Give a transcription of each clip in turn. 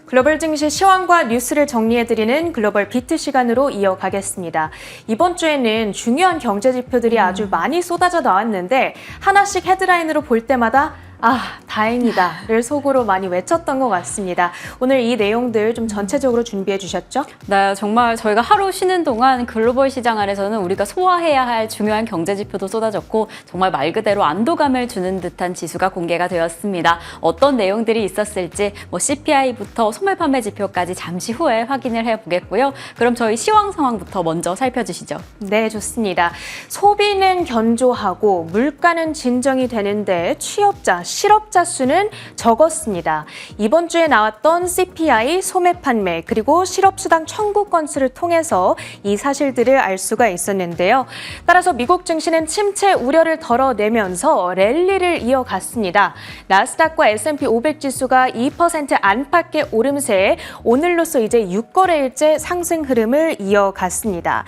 글로벌 증시 시황과 뉴스를 정리해드리는 글로벌 비트 시간으로 이어가겠습니다. 이번 주에는 중요한 경제 지표들이 아주 많이 쏟아져 나왔는데 하나씩 헤드라인으로 볼 때마다 다행이다를 속으로 많이 외쳤던 것 같습니다. 오늘 이 내용들 좀 전체적으로 준비해 주셨죠? 네, 정말 저희가 하루 쉬는 동안 글로벌 시장 안에서는 우리가 소화해야 할 중요한 경제 지표도 쏟아졌고 정말 말 그대로 안도감을 주는 듯한 지수가 공개가 되었습니다. 어떤 내용들이 있었을지 CPI부터 소매 판매 지표까지 잠시 후에 확인을 해보겠고요. 그럼 저희 시황 상황부터 먼저 살펴주시죠. 네, 좋습니다. 소비는 견조하고 물가는 진정이 되는데 취업자, 실업자 수는 적었습니다. 이번 주에 나왔던 CPI, 소매 판매, 그리고 실업수당 청구 건수를 통해서 이 사실들을 알 수가 있었는데요. 따라서 미국 증시는 침체 우려를 덜어내면서 랠리를 이어갔습니다. 나스닥과 S&P 500 지수가 2% 안팎의 오름세에 오늘로써 이제 6거래일째 상승 흐름을 이어갔습니다.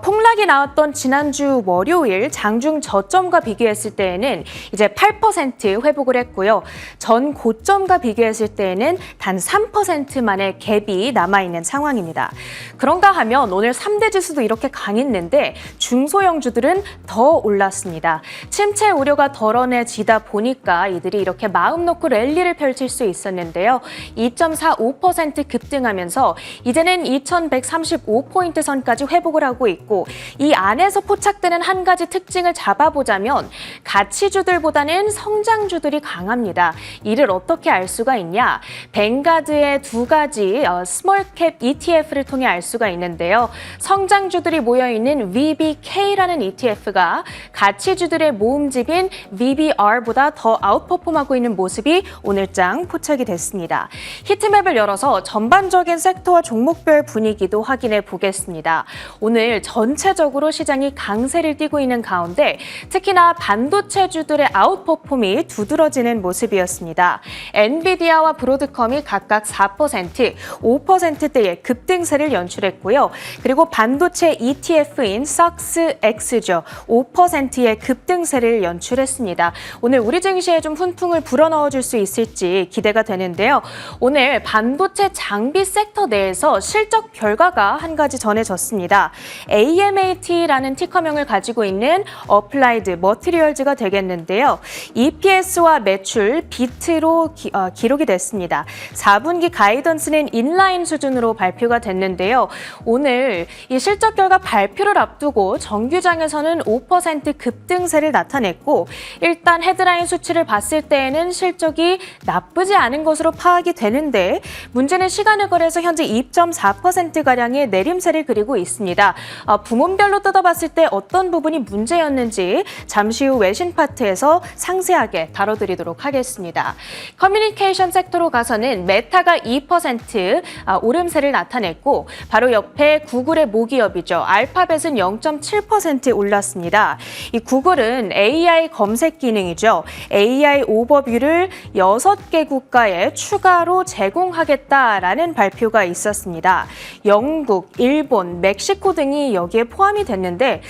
폭락이 나왔던 지난주 월요일 장중 저점과 비교했을 때에는 이제 8% 회복을 했고요. 전 고점과 비교했을 때에는 단 3%만의 갭이 남아있는 상황입니다. 그런가 하면 오늘 3대 지수도 이렇게 강했는데 중소형주들은 더 올랐습니다. 침체 우려가 덜어내지다 보니까 이들이 이렇게 마음 놓고 랠리를 펼칠 수 있었는데요. 2.45% 급등하면서 이제는 2135포인트 선까지 회복을 하고 있고 이 안에서 포착되는 한 가지 특징을 잡아보자면 가치주들보다는 성장주들이 강합니다. 이를 어떻게 알 수가 있냐? 뱅가드의 두 가지 스몰캡 ETF를 통해 알 수가 있는데요. 성장주들이 모여있는 VBK라는 ETF가 가치주들의 모음집인 VBR보다 더 아웃퍼폼하고 있는 모습이 오늘장 포착이 됐습니다. 히트맵을 열어서 전반적인 섹터와 종목별 분위기도 확인해 보겠습니다. 오늘 전체적으로 시장이 강세를 띠고 있는 가운데 특히나 반도체주들의 아웃퍼폼이 두드러지는 모습이었습니다. 엔비디아와 브로드컴이 각각 4%, 5%대의 급등세를 연출했고요. 그리고 반도체 ETF인 석스X죠. 5%의 급등세를 연출했습니다. 오늘 우리 증시에 좀 훈풍을 불어넣어줄 수 있을지 기대가 되는데요. 오늘 반도체 장비 섹터 내에서 실적 결과가 한 가지 전해졌습니다. AMAT라는 티커명을 가지고 있는 어플라이드 머티리얼즈가 되겠는데요. EPS와 매출, 비트로 기록이 됐습니다. 4분기 가이던스는 인라인 수준으로 발표가 됐는데요. 오늘 이 실적 결과 발표를 앞두고 정규장에서는 5% 급등세를 나타냈고 일단 헤드라인 수치를 봤을 때에는 실적이 나쁘지 않은 것으로 파악이 되는데 문제는 시간을 거래해서 현재 2.4%가량의 내림세를 그리고 있습니다. 부문별로 뜯어봤을 때 어떤 부분이 문제였는지 잠시 후 외신 파트에서 상세하게 다뤄드리도록 하겠습니다. 커뮤니케이션 섹터로 가서는 메타가 2% 오름세를 나타냈고 바로 옆에 구글의 모기업이죠. 알파벳은 0.7% 올랐습니다. 이 구글은 AI 검색 기능이죠. AI 오버뷰를 6개 국가에 추가로 제공하겠다라는 발표가 있었습니다. 영국, 일본, 멕시코 등이 여기에 포함이 됐는데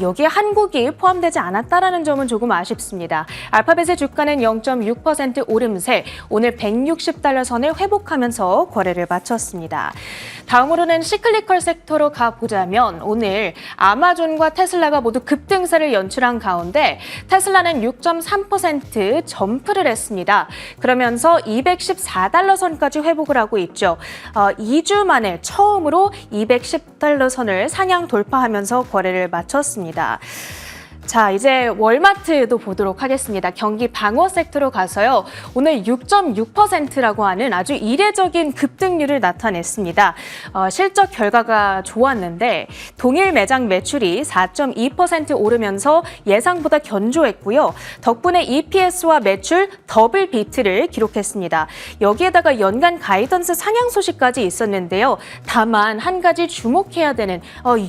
여기에 한국이 포함되지 않았다라는 점은 조금 아쉽습니다. 알파벳의 주가는 0.6% 오름세, 오늘 160달러 선을 회복하면서 거래를 마쳤습니다. 다음으로는 시클리컬 섹터로 가보자면 오늘 아마존과 테슬라가 모두 급등세를 연출한 가운데 테슬라는 6.3% 점프를 했습니다. 그러면서 214달러 선까지 회복을 하고 있죠. 2주 만에 처음으로 210달러 선을 상향 돌파하면서 거래를 마쳤습니다. 자, 이제 월마트도 보도록 하겠습니다. 경기 방어 섹터로 가서요. 오늘 6.6%라고 하는 아주 이례적인 급등률을 나타냈습니다. 실적 결과가 좋았는데 동일 매장 매출이 4.2% 오르면서 예상보다 견조했고요. 덕분에 EPS와 매출 더블 비트를 기록했습니다. 여기에다가 연간 가이던스 상향 소식까지 있었는데요. 다만 한 가지 주목해야 되는,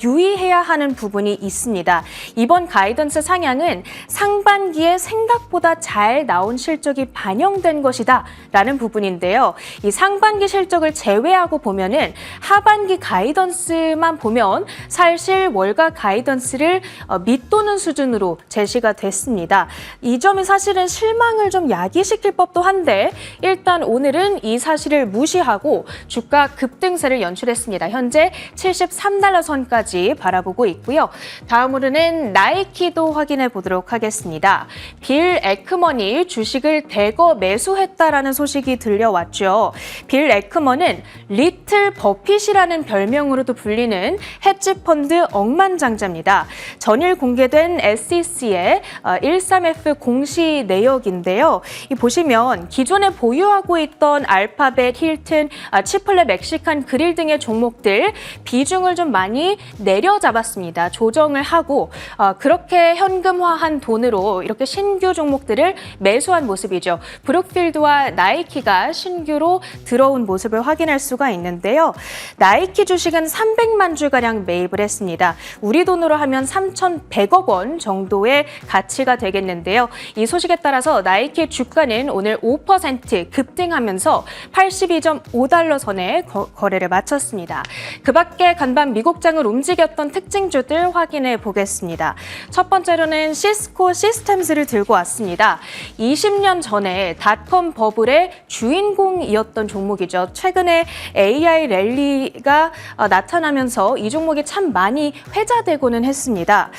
유의해야 하는 부분이 있습니다. 이번 가이던스 가이던스 상향은 상반기에 생각보다 잘 나온 실적이 반영된 것이다 라는 부분인데요. 이 상반기 실적을 제외하고 보면은 하반기 가이던스만 보면 사실 월가 가이던스를 밑도는 수준으로 제시가 됐습니다. 이 점이 사실은 실망을 좀 야기시킬 법도 한데 일단 오늘은 이 사실을 무시하고 주가 급등세를 연출했습니다. 현재 73달러 선까지 바라보고 있고요. 다음으로는 나이키도 확인해 보도록 하겠습니다. 빌 에크먼이 주식을 대거 매수했다라는 소식이 들려왔죠. 빌 에크먼은 리틀 버핏이라는 별명으로도 불리는 헤지펀드 억만장자입니다. 전일 공개된 SEC의 13F 공시 내역인데요. 이 보시면 기존에 보유하고 있던 알파벳, 힐튼, 치폴레, 멕시칸 그릴 등의 종목들 비중을 좀 많이 내려잡았습니다. 조정을 하고 그렇게 현금화한 돈으로 이렇게 신규 종목들을 매수한 모습이죠. 브룩필드와 나이키가 신규로 들어온 모습을 확인할 수가 있는데요. 나이키 주식은 300만 주가량 매입을 했습니다. 우리 돈으로 하면 3,100억 원 정도의 가치가 되겠는데요. 이 소식에 따라서 나이키 주가는 오늘 5% 급등하면서 82.5달러 선에 거래를 마쳤습니다. 그 밖에 간밤 미국장을 움직였던 특징주들 확인해 보겠습니다. 첫 번째로는 시스코 시스템즈를 들고 왔습니다. 20년 전에 닷컴 버블의 주인공이었던 종목이죠. 최근에 AI 랠리가 나타나면서 이 종목이 참 많이 회자되고는 했습니다.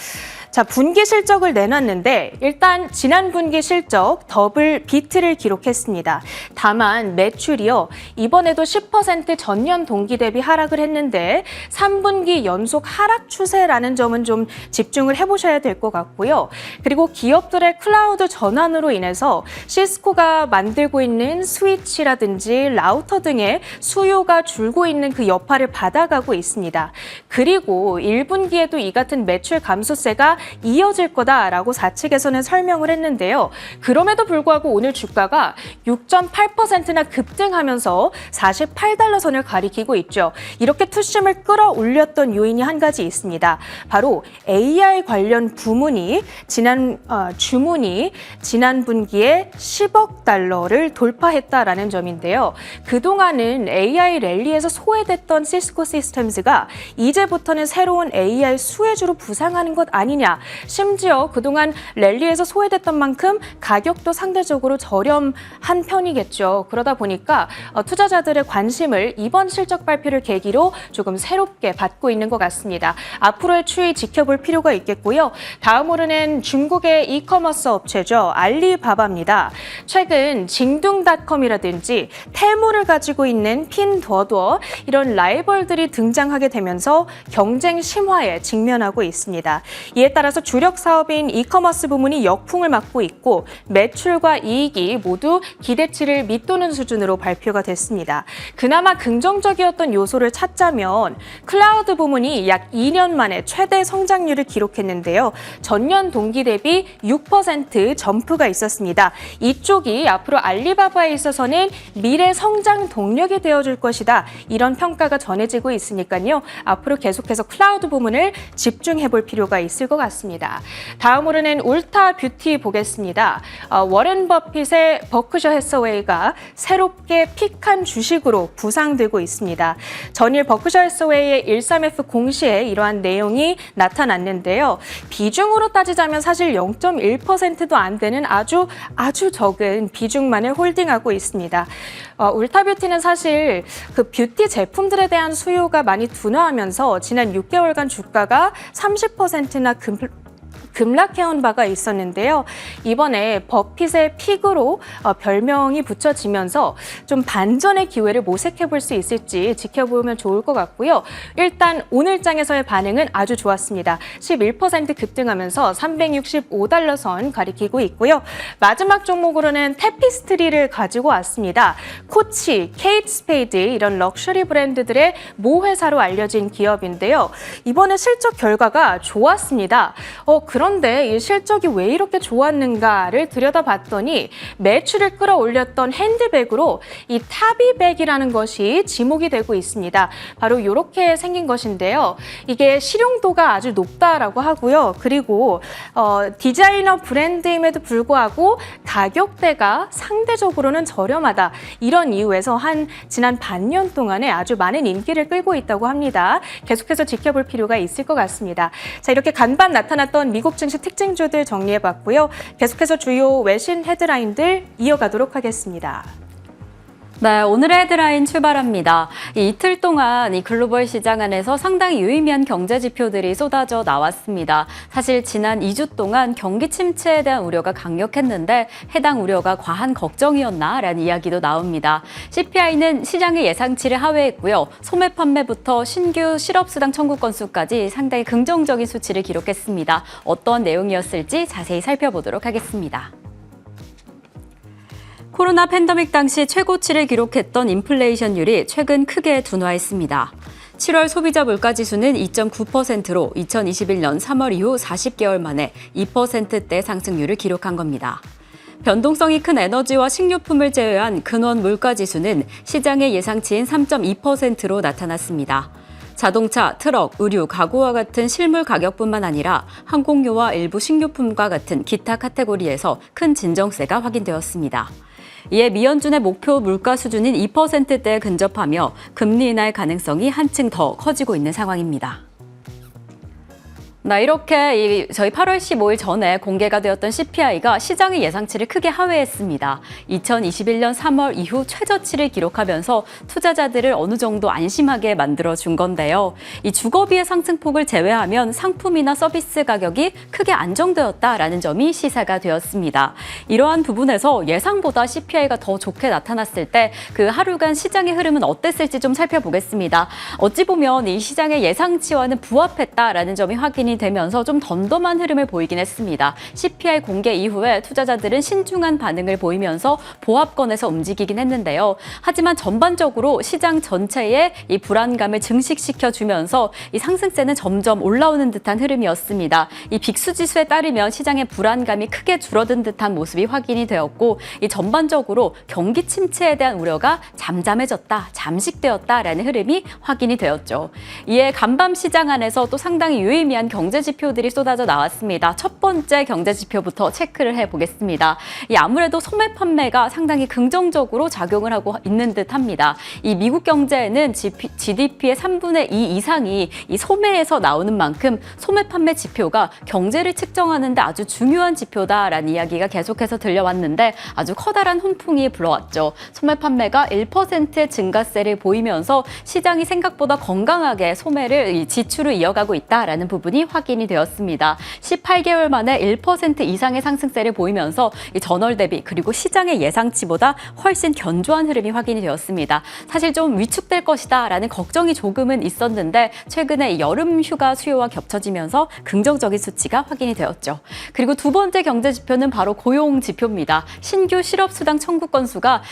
자, 분기 실적을 내놨는데 일단 지난 분기 실적 더블 비트를 기록했습니다. 다만 매출이요. 이번에도 10% 전년 동기 대비 하락을 했는데 3분기 연속 하락 추세라는 점은 좀 집중을 해보셔야 될 것 같고요. 그리고 기업들의 클라우드 전환으로 인해서 시스코가 만들고 있는 스위치라든지 라우터 등의 수요가 줄고 있는 그 여파를 받아가고 있습니다. 그리고 1분기에도 이 같은 매출 감소세가 이어질 거다라고 사측에서는 설명을 했는데요. 그럼에도 불구하고 오늘 주가가 6.8%나 급등하면서 48달러 선을 가리키고 있죠. 이렇게 투심을 끌어올렸던 요인이 한 가지 있습니다. 바로 AI 관련 주문이 지난 분기에 10억 달러를 돌파했다라는 점인데요. 그동안은 AI 랠리에서 소외됐던 시스코 시스템즈가 이제부터는 새로운 AI 수혜주로 부상하는 것 아니냐. 심지어 그동안 랠리에서 소외됐던 만큼 가격도 상대적으로 저렴한 편이겠죠. 그러다 보니까 투자자들의 관심을 이번 실적 발표를 계기로 조금 새롭게 받고 있는 것 같습니다. 앞으로의 추이 지켜볼 필요가 있겠고요. 다음으로는 중국의 이커머스 업체죠. 알리바바입니다. 최근 징둥닷컴이라든지 테무를 가지고 있는 핀더더 이런 라이벌들이 등장하게 되면서 경쟁 심화에 직면하고 있습니다. 이에 따라서 주력 사업인 이커머스 부문이 역풍을 맞고 있고 매출과 이익이 모두 기대치를 밑도는 수준으로 발표가 됐습니다. 그나마 긍정적이었던 요소를 찾자면 클라우드 부문이 약 2년 만에 최대 성장률을 기록했는데요. 전년 동기 대비 6% 점프가 있었습니다. 이쪽이 앞으로 알리바바에 있어서는 미래 성장 동력이 되어줄 것이다. 이런 평가가 전해지고 있으니까요. 앞으로 계속해서 클라우드 부문을 집중해 볼 필요가 있을 것 같습니다. 다음으로는 울타 뷰티 보겠습니다. 워렌 버핏의 버크셔 해서웨이가 새롭게 픽한 주식으로 부상되고 있습니다. 전일 버크셔 해서웨이의 13F 공시에 이러한 내용이 나타났는데요. 비중으로 따지자면 사실 0.1%도 안 되는 아주 적은 비중만을 홀딩하고 있습니다. 울타 뷰티는 사실 그 뷰티 제품들에 대한 수요가 많이 둔화하면서 지난 6개월간 주가가 30%나 급락해온 바가 있었는데요. 이번에 버핏의 픽으로 별명이 붙여지면서 좀 반전의 기회를 모색해 볼 수 있을지 지켜보면 좋을 것 같고요. 일단 오늘장에서의 반응은 아주 좋았습니다. 11% 급등하면서 365달러 선 가리키고 있고요. 마지막 종목으로는 테피스트리를 가지고 왔습니다. 코치, 케이트 스페이드 이런 럭셔리 브랜드들의 모회사로 알려진 기업인데요. 이번에 실적 결과가 좋았습니다. 그런데 이 실적이 왜 이렇게 좋았는가를 들여다봤더니 매출을 끌어올렸던 핸드백으로 이 타비백이라는 것이 지목이 되고 있습니다. 바로 이렇게 생긴 것인데요. 이게 실용도가 아주 높다라고 하고요. 그리고 디자이너 브랜드임에도 불구하고 가격대가 상대적으로는 저렴하다. 이런 이유에서 지난 반년 동안에 아주 많은 인기를 끌고 있다고 합니다. 계속해서 지켜볼 필요가 있을 것 같습니다. 자, 이렇게 간밤 나타났던 미국 증시 특징주들 정리해봤고요. 계속해서 주요 외신 헤드라인들 이어가도록 하겠습니다. 네, 오늘의 헤드라인 출발합니다. 이틀 동안 이 글로벌 시장 안에서 상당히 유의미한 경제 지표들이 쏟아져 나왔습니다. 사실 지난 2주 동안 경기 침체에 대한 우려가 강력했는데 해당 우려가 과한 걱정이었나라는 이야기도 나옵니다. CPI는 시장의 예상치를 하회했고요. 소매 판매부터 신규 실업수당 청구 건수까지 상당히 긍정적인 수치를 기록했습니다. 어떤 내용이었을지 자세히 살펴보도록 하겠습니다. 코로나 팬데믹 당시 최고치를 기록했던 인플레이션율이 최근 크게 둔화했습니다. 7월 소비자 물가지수는 2.9%로 2021년 3월 이후 40개월 만에 2%대 상승률을 기록한 겁니다. 변동성이 큰 에너지와 식료품을 제외한 근원 물가지수는 시장의 예상치인 3.2%로 나타났습니다. 자동차, 트럭, 의류, 가구와 같은 실물 가격뿐만 아니라 항공료와 일부 식료품과 같은 기타 카테고리에서 큰 진정세가 확인되었습니다. 이에 미연준의 목표 물가 수준인 2%대에 근접하며 금리 인하의 가능성이 한층 더 커지고 있는 상황입니다. 이렇게 저희 8월 15일 전에 공개가 되었던 CPI가 시장의 예상치를 크게 하회했습니다. 2021년 3월 이후 최저치를 기록하면서 투자자들을 어느 정도 안심하게 만들어준 건데요. 이 주거비의 상승폭을 제외하면 상품이나 서비스 가격이 크게 안정되었다라는 점이 시사가 되었습니다. 이러한 부분에서 예상보다 CPI가 더 좋게 나타났을 때 그 하루간 시장의 흐름은 어땠을지 좀 살펴보겠습니다. 어찌 보면 이 시장의 예상치와는 부합했다라는 점이 확인이 되면서 좀 덤덤한 흐름을 보이긴 했습니다. CPI 공개 이후에 투자자들은 신중한 반응을 보이면서 보합권에서 움직이긴 했는데요. 하지만 전반적으로 시장 전체에 이 불안감을 증식시켜주면서 이 상승세는 점점 올라오는 듯한 흐름이었습니다. 이 빅수지수에 따르면 시장의 불안감이 크게 줄어든 듯한 모습이 확인이 되었고 이 전반적으로 경기 침체에 대한 우려가 잠잠해졌다, 잠식되었다라는 흐름이 확인이 되었죠. 이에 간밤 시장 안에서 또 상당히 유의미한 경제 지표들이 쏟아져 나왔습니다. 첫 번째 경제 지표부터 체크를 해보겠습니다. 아무래도 소매 판매가 상당히 긍정적으로 작용을 하고 있는 듯합니다. 이 미국 경제에는 GDP의 3분의 2 이상이 이 소매에서 나오는 만큼 소매 판매 지표가 경제를 측정하는 데 아주 중요한 지표다라는 이야기가 계속해서 들려왔는데 아주 커다란 훈풍이 불어왔죠. 소매 판매가 1%의 증가세를 보이면서 시장이 생각보다 건강하게 소매를 지출을 이어가고 있다라는 부분이 확인이 되었습니다. 18개월 만에 1% 이상의 상승세를 보이면서 이 전월 대비 그리고 시장의 예상치보다 훨씬 견조한 흐름이 확인이 되었습니다. 사실 좀 위축될 것이다라는 걱정이 조금은 있었는데 최근에 여름 휴가 수요와 겹쳐지면서 긍정적인 수치가 확인이 되었죠. 그리고 두 번째 경제 지표는 바로 고용 지표입니다. 신규 실업수당 청구 건수가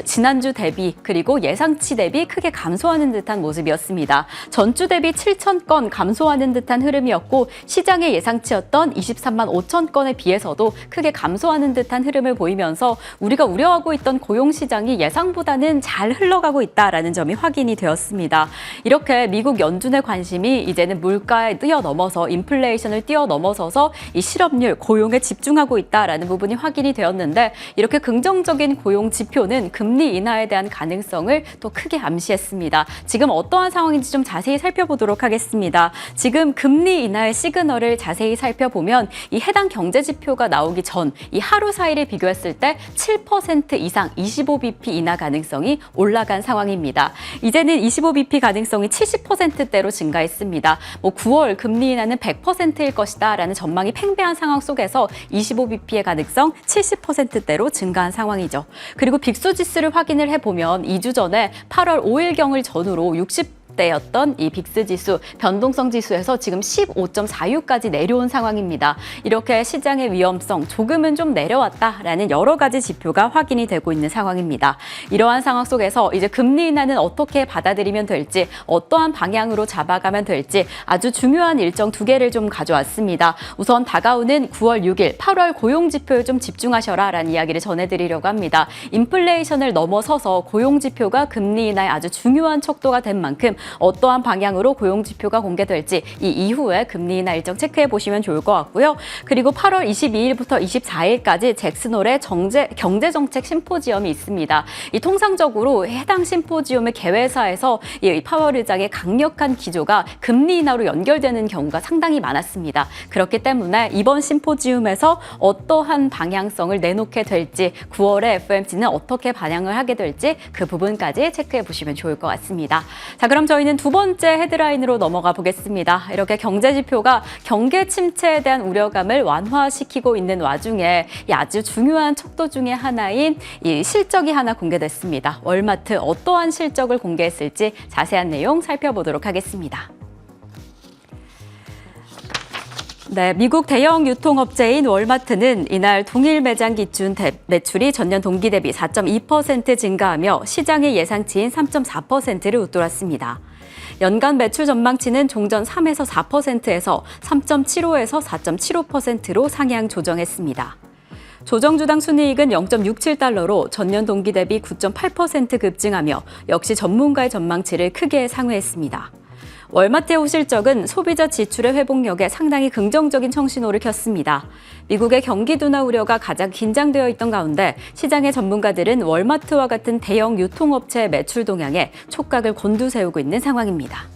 지난주 대비 그리고 예상치 대비 크게 감소하는 듯한 모습이었습니다. 전주 대비 7,000건 감소하는 듯한 흐름이었고 시장의 예상치였던 23만 5천 건에 비해서도 크게 감소하는 듯한 흐름을 보이면서 우리가 우려하고 있던 고용 시장이 예상보다는 잘 흘러가고 있다라는 점이 확인이 되었습니다. 이렇게 미국 연준의 관심이 이제는 물가에 뛰어넘어서 인플레이션을 뛰어넘어서서 이 실업률, 고용에 집중하고 있다라는 부분이 확인이 되었는데 이렇게 긍정적인 고용 지표는 금리 인하에 대한 가능성을 또 크게 암시했습니다. 지금 어떠한 상황인지 좀 자세히 살펴보도록 하겠습니다. 지금 금리 인하의 시그널을 자세히 살펴보면 이 해당 경제 지표가 나오기 전 이 하루 사이를 비교했을 때 7% 이상 25bp 인하 가능성이 올라간 상황입니다. 이제는 25bp 가능성이 70%대로 증가했습니다. 9월 금리 인하는 100%일 것이다라는 전망이 팽배한 상황 속에서 25bp의 가능성 70%대로 증가한 상황이죠. 그리고 빅수 지수를 확인을 해보면 2주 전에 8월 5일경을 전후로 60대 20대였던 이 빅스 지수, 변동성 지수에서 지금 15.46까지 내려온 상황입니다. 이렇게 시장의 위험성 조금은 좀 내려왔다라는 여러 가지 지표가 확인이 되고 있는 상황입니다. 이러한 상황 속에서 이제 금리 인하는 어떻게 받아들이면 될지, 어떠한 방향으로 잡아가면 될지 아주 중요한 일정 두 개를 좀 가져왔습니다. 우선 다가오는 9월 6일, 8월 고용 지표에 좀 집중하셔라라는 이야기를 전해드리려고 합니다. 인플레이션을 넘어서서 고용 지표가 금리 인하의 아주 중요한 척도가 된 만큼 어떠한 방향으로 고용 지표가 공개될지 이 이후에 금리 인하 일정 체크해 보시면 좋을 것 같고요. 그리고 8월 22일부터 24일까지 잭슨홀의 경제정책 심포지엄이 있습니다. 이 통상적으로 해당 심포지엄의 개회사에서 이 파월 의장의 강력한 기조가 금리 인하로 연결되는 경우가 상당히 많았습니다. 그렇기 때문에 이번 심포지엄에서 어떠한 방향성을 내놓게 될지, 9월에 FOMC는 어떻게 반영을 하게 될지 그 부분까지 체크해 보시면 좋을 것 같습니다. 자, 그럼 저희는 두 번째 헤드라인으로 넘어가 보겠습니다. 이렇게 경제 지표가 경계 침체에 대한 우려감을 완화시키고 있는 와중에 이 아주 중요한 척도 중에 하나인 이 실적이 하나 공개됐습니다. 월마트 어떠한 실적을 공개했을지 자세한 내용 살펴보도록 하겠습니다. 네, 미국 대형 유통업체인 월마트는 이날 동일 매장 기준 매출이 전년 동기 대비 4.2% 증가하며 시장의 예상치인 3.4%를 웃돌았습니다. 연간 매출 전망치는 종전 3에서 4%에서 3.75에서 4.75%로 상향 조정했습니다. 조정주당 순이익은 0.67달러로 전년 동기 대비 9.8% 급증하며 역시 전문가의 전망치를 크게 상회했습니다. 월마트의 호실적은 소비자 지출의 회복력에 상당히 긍정적인 청신호를 켰습니다. 미국의 경기 둔화 우려가 가장 긴장되어 있던 가운데 시장의 전문가들은 월마트와 같은 대형 유통업체의 매출 동향에 촉각을 곤두세우고 있는 상황입니다.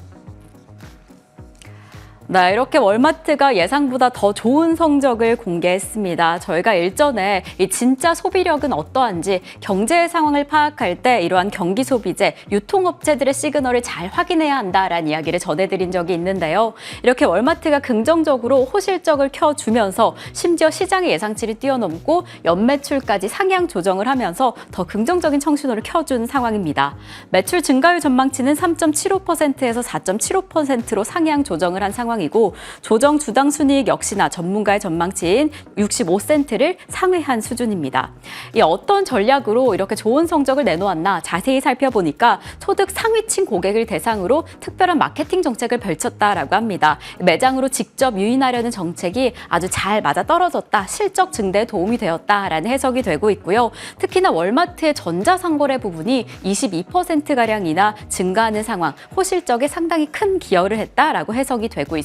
네, 이렇게 월마트가 예상보다 더 좋은 성적을 공개했습니다. 저희가 일전에 이 진짜 소비력은 어떠한지 경제 상황을 파악할 때 이러한 경기 소비재, 유통업체들의 시그널을 잘 확인해야 한다라는 이야기를 전해드린 적이 있는데요. 이렇게 월마트가 긍정적으로 호실적을 켜주면서 심지어 시장의 예상치를 뛰어넘고 연매출까지 상향 조정을 하면서 더 긍정적인 청신호를 켜준 상황입니다. 매출 증가율 전망치는 3.75%에서 4.75%로 상향 조정을 한 상황입니다. 이고 조정 주당 순이익 역시나 전문가의 전망치인 65센트를 상회한 수준입니다. 이 어떤 전략으로 이렇게 좋은 성적을 내놓았나 자세히 살펴보니까 소득 상위층 고객을 대상으로 특별한 마케팅 정책을 펼쳤다라고 합니다. 매장으로 직접 유인하려는 정책이 아주 잘 맞아떨어졌다, 실적 증대에 도움이 되었다라는 해석이 되고 있고요. 특히나 월마트의 전자상거래 부분이 22%가량이나 증가하는 상황, 호실적에 상당히 큰 기여를 했다라고 해석이 되고 있습니다.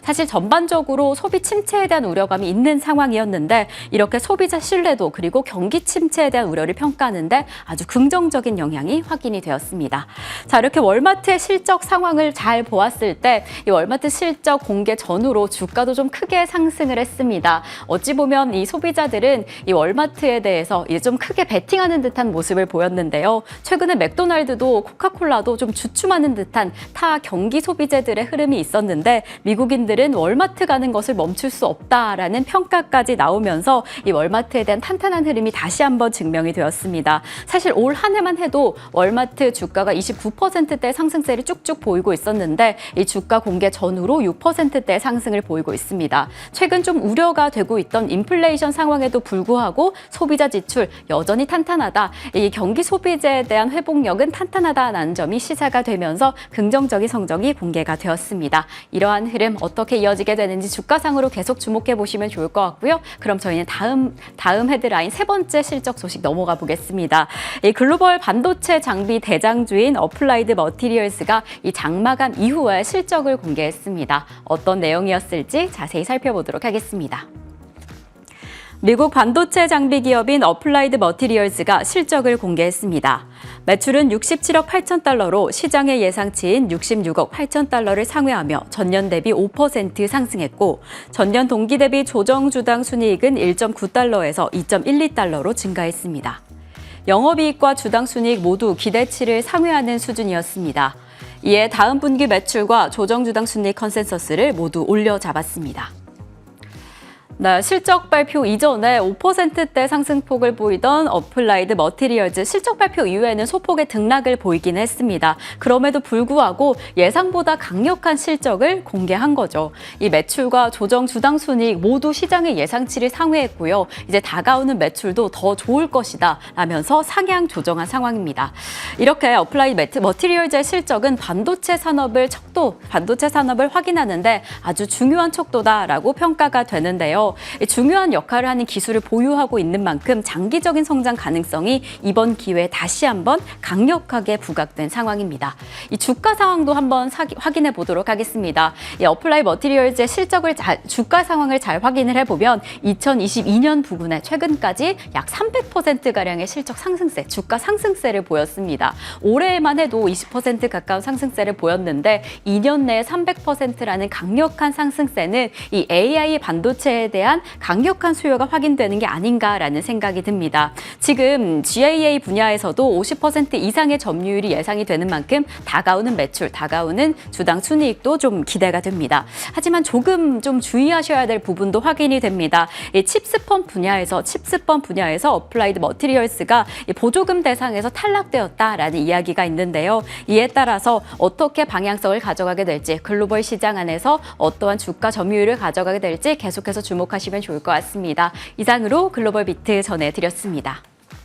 사실 전반적으로 소비 침체에 대한 우려감이 있는 상황이었는데 이렇게 소비자 신뢰도 그리고 경기 침체에 대한 우려를 평가하는데 아주 긍정적인 영향이 확인이 되었습니다. 자, 이렇게 월마트의 실적 상황을 잘 보았을 때 이 월마트 실적 공개 전후로 주가도 좀 크게 상승을 했습니다. 어찌 보면 이 소비자들은 이 월마트에 대해서 이제 좀 크게 베팅하는 듯한 모습을 보였는데요. 최근에 맥도날드도 코카콜라도 좀 주춤하는 듯한 타 경기 소비재들의 흐름이 있었는데 미국인들은 월마트 가는 것을 멈출 수 없다라는 평가까지 나오면서 이 월마트에 대한 탄탄한 흐름이 다시 한번 증명이 되었습니다. 사실 올 한 해만 해도 월마트 주가가 29%대 상승세를 쭉쭉 보이고 있었는데 이 주가 공개 전후로 6%대 상승을 보이고 있습니다. 최근 좀 우려가 되고 있던 인플레이션 상황에도 불구하고 소비자 지출 여전히 탄탄하다. 이 경기 소비재에 대한 회복력은 탄탄하다라는 점이 시사가 되면서 긍정적인 성적이 공개가 되었습니다. 이러한 흐름 어떻게 이어지게 되는지 주가상으로 계속 주목해 보시면 좋을 것 같고요. 그럼 저희는 다음 헤드라인 세 번째 실적 소식 넘어가 보겠습니다. 이 글로벌 반도체 장비 대장주인 어플라이드 머티리얼스가 이 장마감 이후에 실적을 공개했습니다. 어떤 내용이었을지 자세히 살펴보도록 하겠습니다. 미국 반도체 장비 기업인 어플라이드 머티리얼스가 실적을 공개했습니다. 매출은 67억 8천 달러로 시장의 예상치인 66억 8천 달러를 상회하며 전년 대비 5% 상승했고 전년 동기 대비 조정주당 순이익은 1.9달러에서 2.12달러로 증가했습니다. 영업이익과 주당 순이익 모두 기대치를 상회하는 수준이었습니다. 이에 다음 분기 매출과 조정주당 순이익 컨센서스를 모두 올려잡았습니다. 네, 실적 발표 이전에 5%대 상승폭을 보이던 어플라이드 머티리얼즈 실적 발표 이후에는 소폭의 등락을 보이긴 했습니다. 그럼에도 불구하고 예상보다 강력한 실적을 공개한 거죠. 이 매출과 조정 주당 순이익 모두 시장의 예상치를 상회했고요. 이제 다가오는 매출도 더 좋을 것이다 라면서 상향 조정한 상황입니다. 이렇게 어플라이드 머티리얼즈의 실적은 반도체 산업을 확인하는데 아주 중요한 척도다라고 평가가 되는데요. 중요한 역할을 하는 기술을 보유하고 있는 만큼 장기적인 성장 가능성이 이번 기회에 다시 한번 강력하게 부각된 상황입니다. 이 주가 상황도 한번 확인해 보도록 하겠습니다. 이 어플라이드 머티리얼즈의 주가 상황을 잘 확인을 해보면 2022년 부근에 최근까지 약 300%가량의 실적 상승세, 주가 상승세를 보였습니다. 올해에만 해도 20% 가까운 상승세를 보였는데 2년 내에 300%라는 강력한 상승세는 이 AI 반도체에 대한 강력한 수요가 확인되는 게 아닌가라는 생각이 듭니다. 지금 GAA 분야에서도 50% 이상의 점유율이 예상이 되는 만큼 다가오는 매출, 다가오는 주당 순이익도 좀 기대가 됩니다. 하지만 조금 좀 주의하셔야 될 부분도 확인이 됩니다. 이 칩스펌 분야에서 어플라이드 머티리얼스가 보조금 대상에서 탈락되었다라는 이야기가 있는데요. 이에 따라서 어떻게 방향성을 가져가게 될지, 글로벌 시장 안에서 어떠한 주가 점유율을 가져가게 될지 계속해서 주목하시면 좋을 것 같습니다. 이상으로 글로벌 비트 전해드렸습니다.